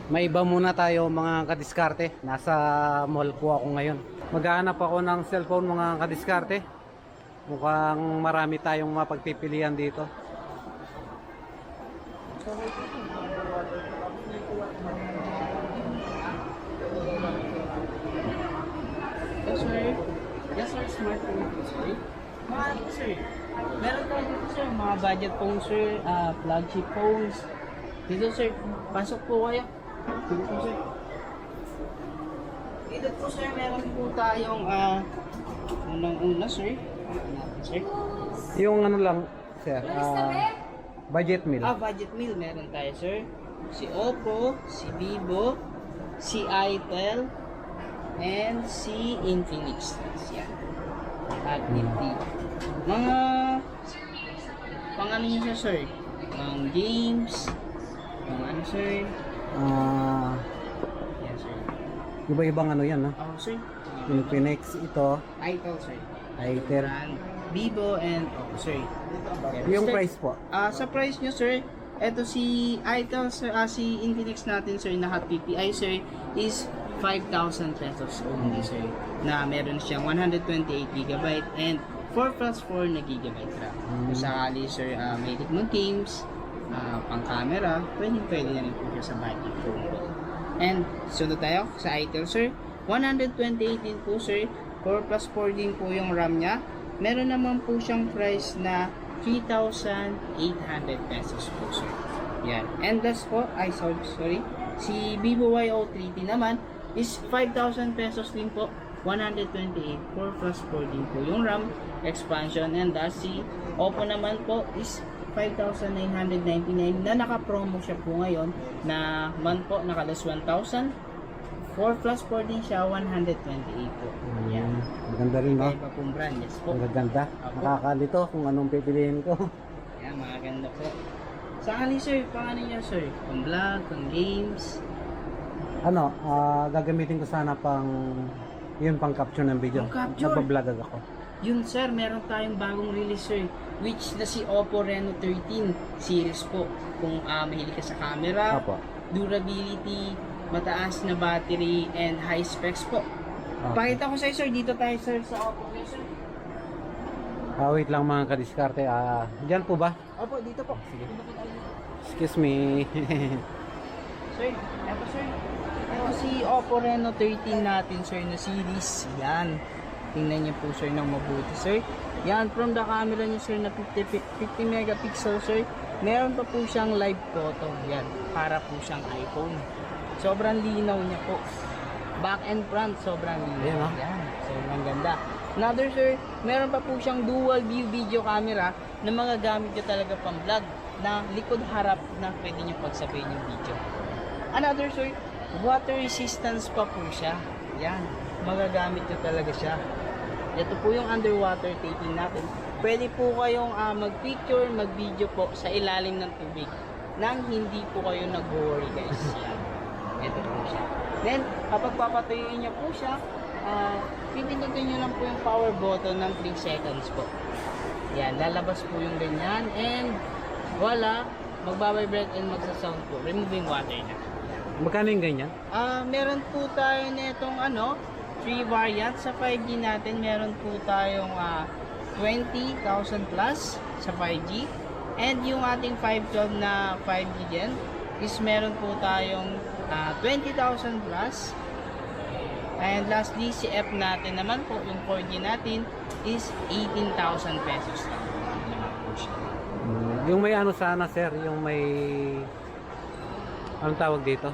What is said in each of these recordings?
May iba muna tayo mga kadiskarte. Nasa mall po ako ngayon. Maghahanap ako ng cellphone mga kadiskarte. Mukhang marami tayong mapagpipilian dito. Yes, sir. Yes, sir. Smartphone po, sir. Mga ano po, sir? Meron tayo dito, sir. Mga budget phones, sir. Flagship phones. Dito, sir. Pasok po kayo. Dito po, sir. Dito po, sir. Meron po tayong, unang-una, sir. Sir. Yung ano lang, sir, budget meal. Budget meal. Meron tayo, sir. Si Oppo, si Vivo, si Itel, and si Infinix. Yan. At Nifty. Mga pang-ano nyo siya, sir? Pang games. Pang ano, sir? Yan, sir. Iba-ibang ano yan, no? Sir. Infinix, ito, Itel, sir. Itel. And Vivo and Oppo, sir. Yung Sir, price po. sa price nyo, sir, eto si Itel, sir, si Infinix natin, sir, na hot PPI, sir, is 5,000 pesos only, sir. Na meron siyang 128GB and 4+4 na gigabyte RAM. Kung sakali, sir, may mag games, pang camera, pwede na rin po siya sa budget phone po. And sunod tayo sa Itel, sir. 128 din po, sir. 4+4 din po yung RAM niya. Meron naman po siyang price na 3,800 pesos po, sir. Yan. And last po, sorry. Si Vivo Y03T naman is 5,000 pesos din po. 128, 4+4 din po yung RAM expansion. And last, si Oppo naman po is 5,999 na naka-promo siya po ngayon na month po, nakalas 1,000. 4+4 din siya, 128 po. Yan. Maganda rin, no? Iba pong brand, yes po. Ang ganda. Nakakalito kung anong pipiliin ko. Yan, mga ganda po. Sakali, sir, pang ano niya, sir? Pang vlog, pang games. Ano, gagamitin ko sana pang yun, pang capture ng video. Pang capture? Nagbablog ako. Yun, sir, meron tayong bagong release, sir, which na si Oppo Reno 13 series po. Kung mahilig ka sa camera, Apo. durability, mataas na battery, and high specs po. Okay. Pakita ko sa'yo, sir. Dito tayo, sir, sa Oppo, sir. Wait lang mga kadiskarte. Diyan po ba? Opo, dito po. Sige. Excuse me. Sir, eto, sir. Eto si Oppo Reno 13 natin, sir, na series. Yan. Tingnan niyo po, sir, ng mabuti, sir. Yan, from the camera niyo, sir, na 50 megapixel, sir. Meron pa po siyang live photo. Yan, para po siyang iPhone. Sobrang linaw niya po. Back and front, sobrang linaw. Ayan, oh. Yan, sobrang ganda. Another, sir, meron pa po siyang dual view video camera na mga gamit nyo talaga pang vlog na likod harap na pwede nyo pagsabayin yung video. Another, sir, water resistance pa po siya. Yan, magagamit nyo talaga siya. Ito po yung underwater taking natin. Pwede po kayong mag-picture, mag-video po sa ilalim ng tubig nang hindi po kayo nag-worry, guys. Yan. Ito po siya. Then, kapag papatuyuin nyo po siya, pindutin nyo lang po yung power button ng 3 seconds po. Yan, lalabas po yung ganyan. And, wala, magbabibrate and magsa-sound po. Removing water na. Magkano yung ganyan? Meron po tayo netong 3 variants sa 5G natin. Meron po tayong 20,000 plus sa 5G. And yung ating 512 na 5G din is meron po tayong 20,000 plus. And lastly, si F natin naman po, yung 4G natin is 18,000 pesos lang. Yung may ano sana, sir, yung may anong tawag dito?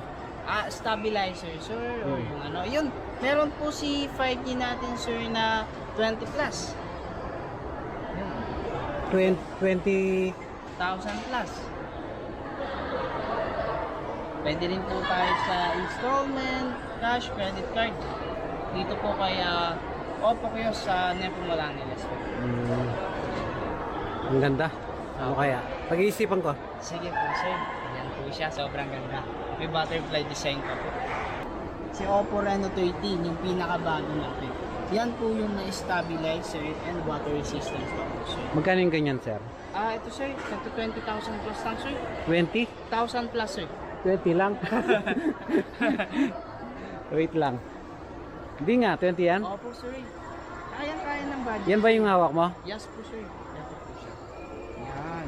Stabilizer, sir, o kung ano. Yun, meron po si 5G natin, sir, na 20 plus. 20 1,000 plus. Pwede rin po tayo sa installment, cash, credit card. Dito po kaya Oppo kayo sa Nepo Malangeles po. Ang ganda. Ano kaya? Pag-iisipan ko. Sige po, sir. Ayan po siya, sobrang ganda. May butterfly design pa po. Si Oppo Reno 13, yung pinakabago natin. Yan po yung na-stabilizer and water resistance pa po, sir. Magkano yung ganyan, sir? Ito, sir. Ito 20,000 plus lang, sir. 20? 1,000 plus, sir. 20 lang. Wait lang. Hindi nga, 20 yan? Opo sir. Kaya ng budget. Yan ba yung hawak mo? Yes po sir. Ito po siya. Yan.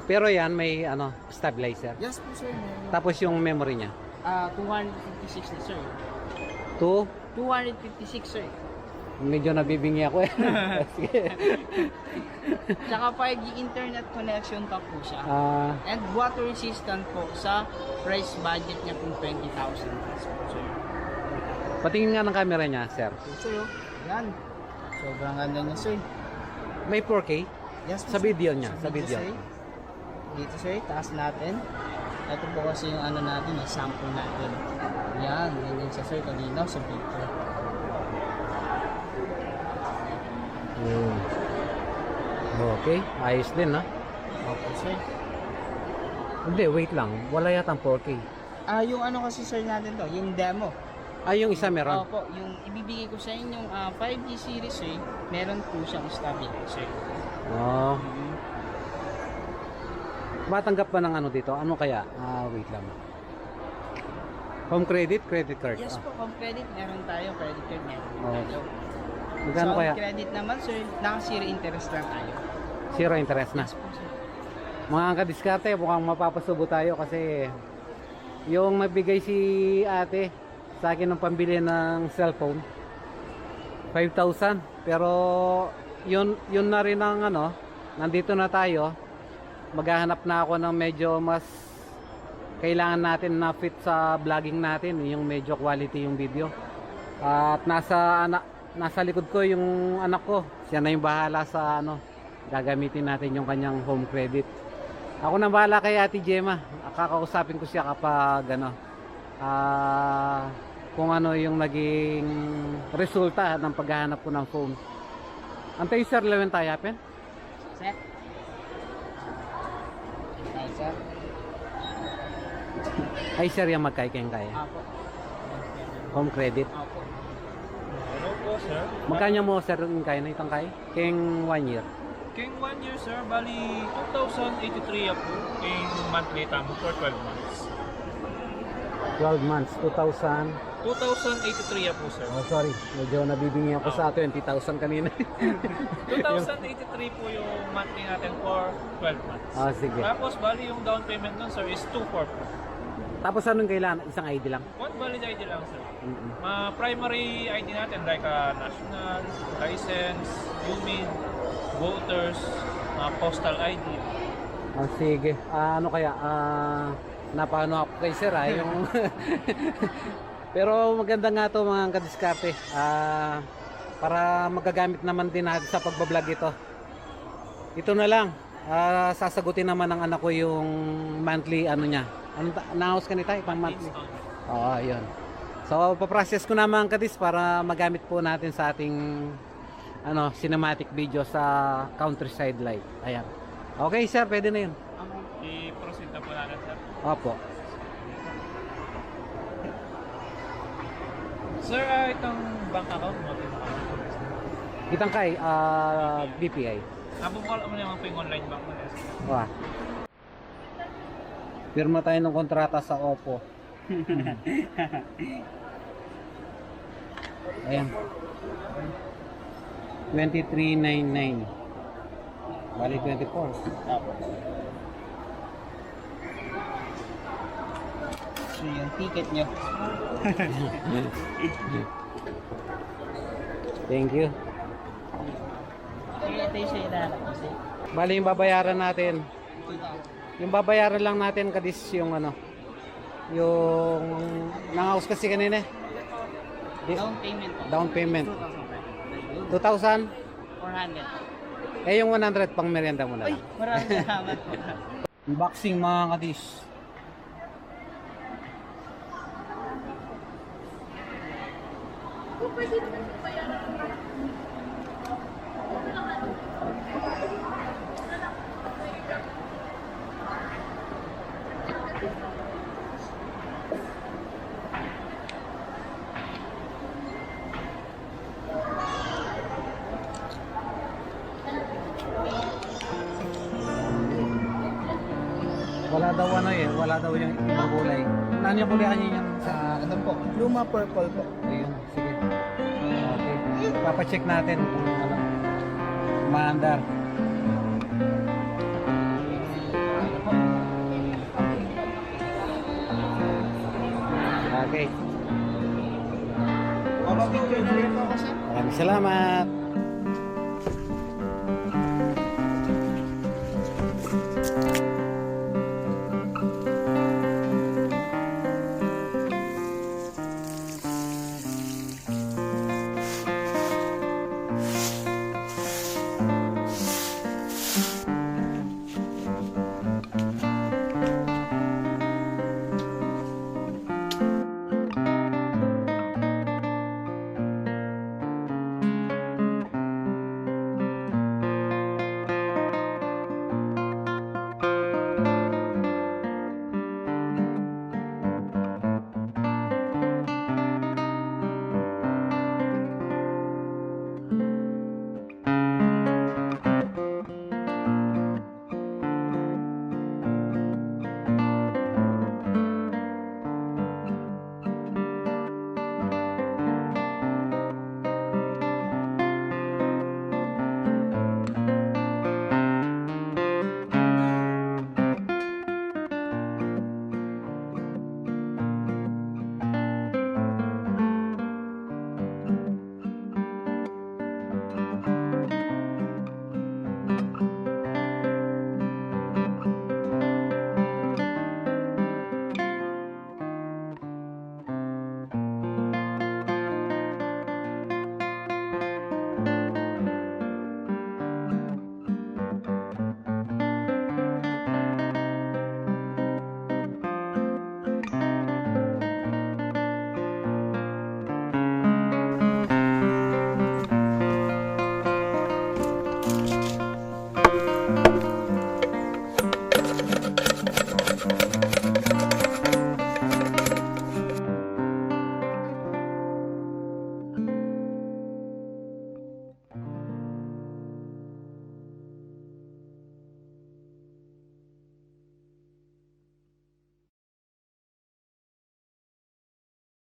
Pero yan, may ano, stabilizer. Yes po sir. Meron. Tapos yung memory niya. 256 na sir. 2. 256 sir. Medyo nabibingi ako eh. Sige. Tsaka 5G internet connection pa po siya. Ah, And water resistant po sa price budget niya kung 20,000 pesos po sir. patingin nga ng camera niya, sir. So sir, yan. Sobrang ganda niya sir. May 4K? Yes, Sa sir. video niya, sa video. Sir. Dito sir, taas natin. Ito po kasi yung ano natin, yung sample natin. Yan, ganyan siya sir, kanina sa picture. Okay, ayos din ha. Okay sir. Hindi, wait lang. Wala yatang 4K. Yung ano kasi sir natin to, yung demo. Yung isa meron. Opo, yung ibibigay ko sa inyong 5G series sir, meron po siyang stabilizer. Oh. Matanggap ba ng ano dito? Ano kaya? Wait lang. Home credit, credit card. Yes po, home credit, meron tayo, credit card meron Oh. tayo. Magkano Sa kaya? home credit naman sir, naka-zero interest lang tayo. Zero interest na. Yes po sir. Mga kadiskarte, mukhang mapapasubo tayo kasi yung magbigay si ate sa akin ng pambili ng cellphone 5,000, pero yun na rin ang ano, nandito na tayo, maghahanap na ako ng medyo mas kailangan natin na fit sa vlogging natin, yung medyo quality yung video. At nasa likod ko yung anak ko, siya na yung bahala sa ano, gagamitin natin yung kanyang home credit. Ako na bahala kay Ate Gemma. Kakausapin ko siya kapag ano, kung ano yung naging resulta ng paghahanap ko ng phone. Antay sir, lawin tayo pen. Sir? Ay sir? Ay sir, yung magkaikeng kaya. Apo. Home credit. Apo. Hello po, sir. Magkanya mo sir yung kaya na itang kaya? Keng 1 year. King 1 year, sir. Bali, 2,083 ako. King monthly tamo for 12 months. 12 months, 2,000. 2,083 po, sir. Oh, sorry. Medyo nabibingi ako sa 20,000 kanina. 2,083 po yung monthly natin for 12 months. Sige. Tapos, bali yung down payment nun, sir, is 2,400 po. Tapos anong kailangan? Isang ID lang. One valid ID lang, sir. Mm-mm. Primary ID natin, like national, license, UMIN, voters, postal ID. Sige. Ano kaya? Napano ako kay sir yung pero maganda nga to mga kadiskarte. Para magagamit naman din natin sa pagbablog ito. Ito na lang. Sasagutin naman ng anak ko yung monthly ano niya. Na-house ka nita? Ipang monthly. Oo, yun. So, paprocess ko naman kadis para magamit po natin sa ating ano, cinematic video sa countryside life. Ayan. Okay, sir, pwede na yun. I-proceed na po natin, sir. Opo. Sir, itong bank account mo, Kitang kay BPI. nabukal mo naman po yung online bank mo. Wah. Pirma tayo ng kontrata sa Oppo. Ayan. 2399. Bali 24. So yung ticket nyo. Thank you. Sige, ito yung sa ilalim kasi. Bali yung babayaran natin. Yung babayaran lang natin kadis yung ano. Yung nangaus kasi kanina. Down payment po. Down payment. 2,000. 2,000. Yung 100 pang merienda mo na Ay, lang. maraming salamat po. Unboxing mga kadis. Wala daw ano eh, wala daw yung ibang kulay. Ano yung kulay kanina yung sa Ito po, Luma Purple po. ayun, sige. Okay. Papacheck natin kung ano. Maandar. Okay. Papapicture na rin po ako, sir. Maraming salamat.